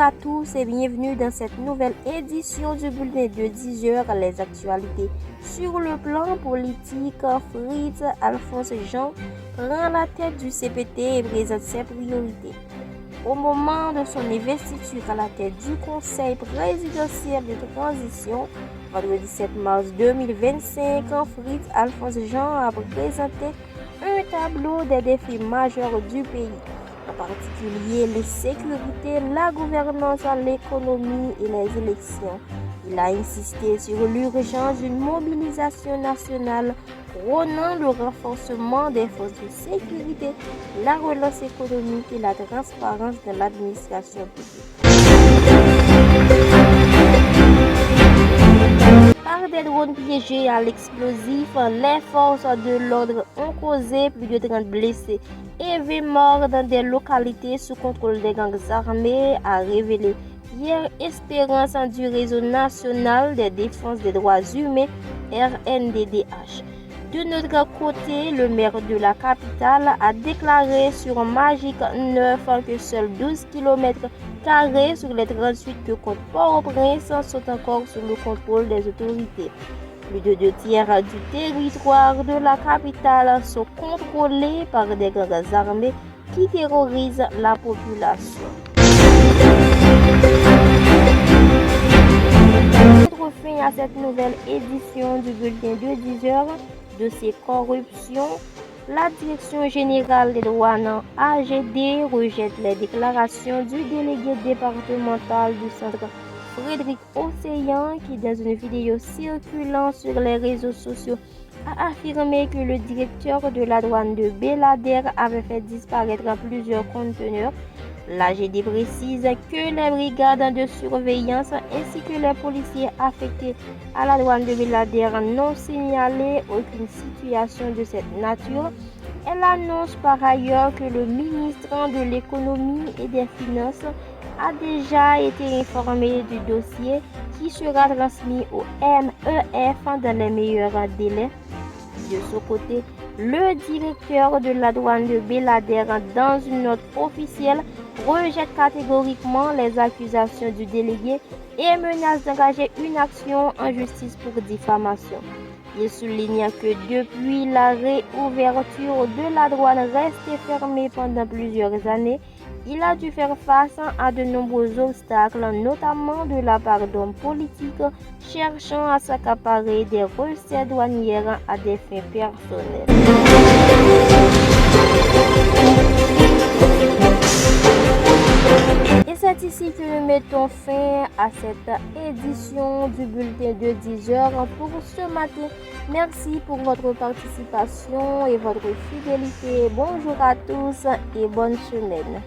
à tous et bienvenue dans cette nouvelle édition du bulletin de 10 heures. Les actualités sur le plan politique. Fritz Alphonse Jean prend la tête du CPT et présente ses priorités. Au moment de son investiture à la tête du Conseil présidentiel de transition, vendredi 7 mars 2025, Fritz Alphonse Jean a présenté un tableau des défis majeurs du pays, en particulier les sécurités, la gouvernance, l'économie et les élections. Il a insisté sur l'urgence d'une mobilisation nationale prônant le renforcement des forces de sécurité, la relance économique et la transparence de l'administration publique. Par des drones piégés à l'explosif, les forces de l'ordre ont causé plus de 30 blessés et 20 morts dans des localités sous contrôle des gangs armés, a révélé hier Espérance du Réseau national des défenses des droits humains, RNDDH. De notre côté, le maire de la capitale a déclaré sur Magic 9 que seuls 12 km² sur les 38 que compte Port-au-Prince sont encore sous le contrôle des autorités. Plus de 2/3 du territoire de la capitale sont contrôlés par des gangs armés qui terrorisent la population. Mettre fin à cette nouvelle édition du bulletin de 10 heures de ces corruptions, la Direction générale des douanes AGD rejette les déclarations du délégué départemental du centre Frédéric Océan qui, dans une vidéo circulant sur les réseaux sociaux, a affirmé que le directeur de la douane de Bélader avait fait disparaître plusieurs conteneurs. L'AGD précise que les brigades de surveillance ainsi que les policiers affectés à la douane de Bélader n'ont signalé aucune situation de cette nature. Elle annonce par ailleurs que le ministre de l'économie et des finances a déjà été informé du dossier qui sera transmis au MEF dans les meilleurs délais. De son côté, le directeur de la douane de Bélader, dans une note officielle, rejette catégoriquement les accusations du délégué et menace d'engager une action en justice pour diffamation. Il souligne que depuis la réouverture de la douane restée fermée pendant plusieurs années, il a dû faire face à de nombreux obstacles, notamment de la part d'hommes politiques cherchant à s'accaparer des recettes douanières à des fins personnelles. Et c'est ici que nous mettons fin à cette édition du bulletin de 10 heures pour ce matin. Merci pour votre participation et votre fidélité. Bonjour à tous et bonne semaine.